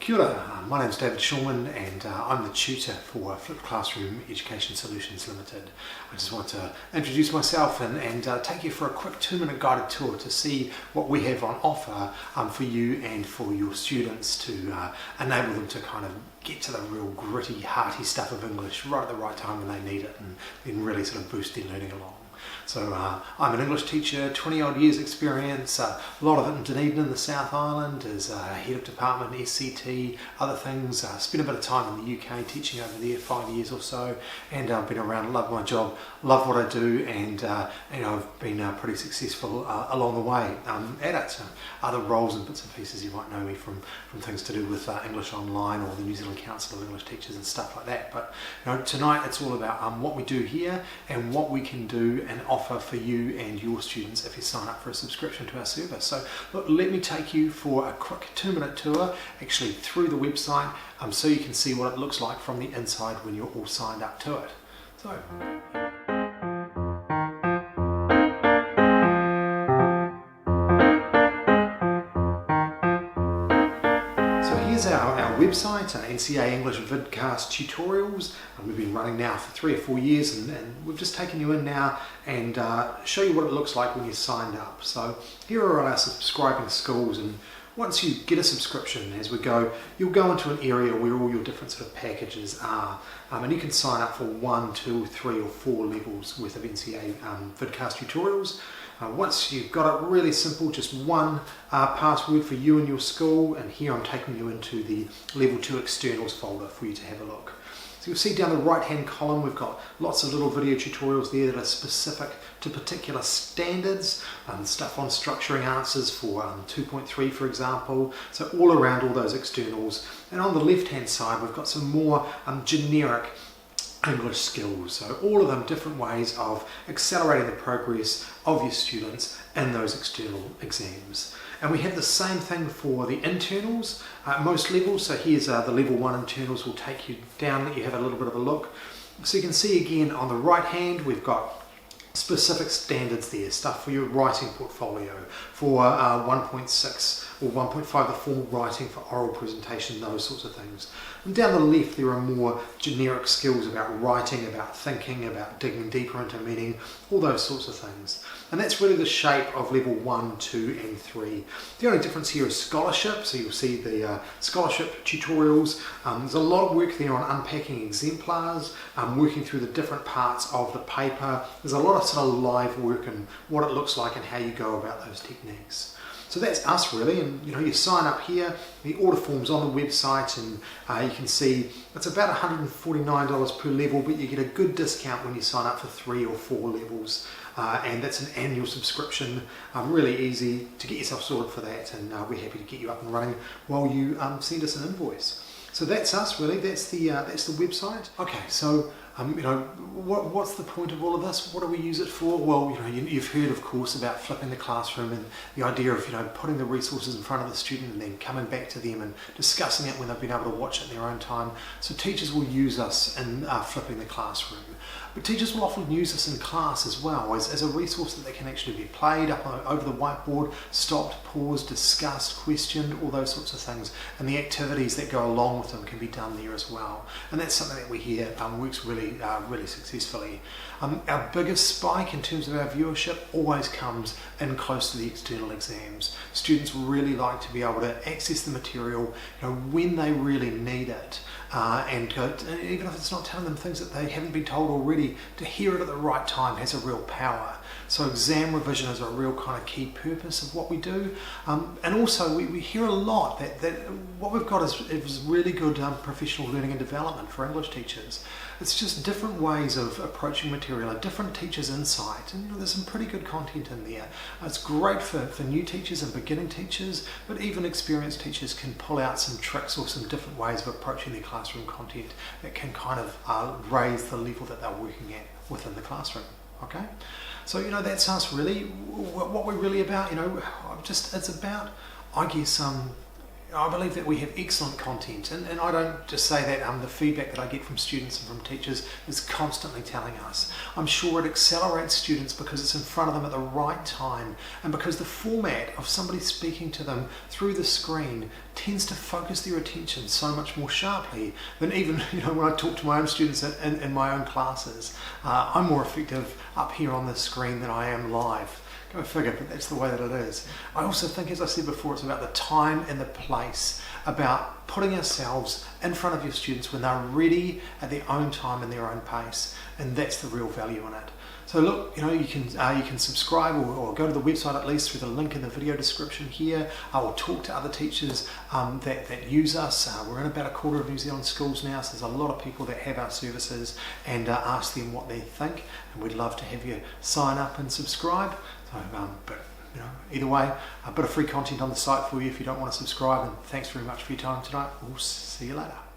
Kia ora, my name is David Shulman and I'm the tutor for Flipped Classroom Education Solutions Limited. I just want to introduce myself and take you for a quick 2-minute guided tour to see what we have on offer for you and for your students to enable them to kind of get to the real gritty, hearty stuff of English right at the right time when they need it and then really sort of boost their learning along. So I'm an English teacher, 20 odd years experience, a lot of it in Dunedin in the South Island as head of department, SCT, other things. Spent a bit of time in the UK teaching over there, 5 years or so, and I've been around, love my job, love what I do, and I've been pretty successful along the way at it. Other roles and bits and pieces you might know me from things to do with English Online or the New Zealand Council of English Teachers and stuff like that. But tonight it's all about what we do here and what we can do and offer for you and your students if you sign up for a subscription to our service. So look, let me take you for a quick 2-minute tour actually through the website so you can see what it looks like from the inside when you're all signed up to it. So here's our website, NCEA English Vidcast tutorials. We've been running now for 3 or 4 years and we've just taken you in now and show you what it looks like when you're signed up. So here are our subscribing schools, and once you get a subscription as we go, you'll go into an area where all your different sort of packages are. And you can sign up for 1, 2, 3 or 4 levels worth of NCEA Vidcast tutorials. Once you've got it really simple, just one password for you and your school, and here I'm taking you into the Level 2 Externals folder for you to have a look. So you'll see down the right hand column we've got lots of little video tutorials there that are specific to particular standards, stuff on structuring answers for 2.3 for example, so all around all those externals. And on the left hand side we've got some more generic English skills, so all of them different ways of accelerating the progress of your students in those external exams. And we have the same thing for the internals at most levels. So here's the level 1 internals will take you down, let you have a little bit of a look. So you can see again on the right hand we've got specific standards there, stuff for your writing portfolio, for 1.6 or 1.5, the formal writing for oral presentation, those sorts of things. And down the left there are more generic skills about writing, about thinking, about digging deeper into meaning, all those sorts of things. And that's really the shape of level 1, 2 and 3. The only difference here is scholarship, so you'll see the scholarship tutorials. There's a lot of work there on unpacking exemplars, working through the different parts of the paper. There's a lot of sort of live work and what it looks like and how you go about those techniques. So that's us really, and you sign up here, the order form's on the website, and you can see it's about $149 per level, but you get a good discount when you sign up for 3 or 4 levels, and that's an annual subscription. Really easy to get yourself sorted for that, and we're happy to get you up and running while you send us an invoice. So that's us really, that's the website. Okay, so what's the point of all of this? What do we use it for? Well, you've heard of course about flipping the classroom and the idea of putting the resources in front of the student and then coming back to them and discussing it when they've been able to watch it in their own time. So teachers will use us in flipping the classroom. But teachers will often use this in class as well as a resource that they can actually be played up over the whiteboard, stopped, paused, discussed, questioned, all those sorts of things. And the activities that go along with them can be done there as well. And that's something that we hear works really successfully. Our biggest spike in terms of our viewership always comes in close to the external exams. Students really like to be able to access the material when they really need it. And even if it's not telling them things that they haven't been told already, to hear it at the right time has a real power. So exam revision is a real kind of key purpose of what we do. And also we hear a lot that what we've got is really good professional learning and development for English teachers. It's just different ways of approaching material, a different teacher's insight, and there's some pretty good content in there. It's great for new teachers and beginning teachers, but even experienced teachers can pull out some tricks or some different ways of approaching their classroom content that can kind of raise the level that they're working at within the classroom. Okay, so that's us really. What we're really about, it's about, I guess, I believe that we have excellent content, and I don't just say that, the feedback that I get from students and from teachers is constantly telling us. I'm sure it accelerates students because it's in front of them at the right time, and because the format of somebody speaking to them through the screen tends to focus their attention so much more sharply than even when I talk to my own students in my own classes. I'm more effective up here on the screen than I am live. Go figure, but that's the way that it is. I also think, as I said before, it's about the time and the place, about putting ourselves in front of your students when they're ready at their own time and their own pace, and that's the real value in it. So look, you can subscribe or go to the website at least through the link in the video description here. I will talk to other teachers that use us. We're in about a quarter of New Zealand schools now, so there's a lot of people that have our services, and ask them what they think, and we'd love to have you sign up and subscribe. So, but either way, a bit of free content on the site for you if you don't want to subscribe, and thanks very much for your time tonight. We'll see you later.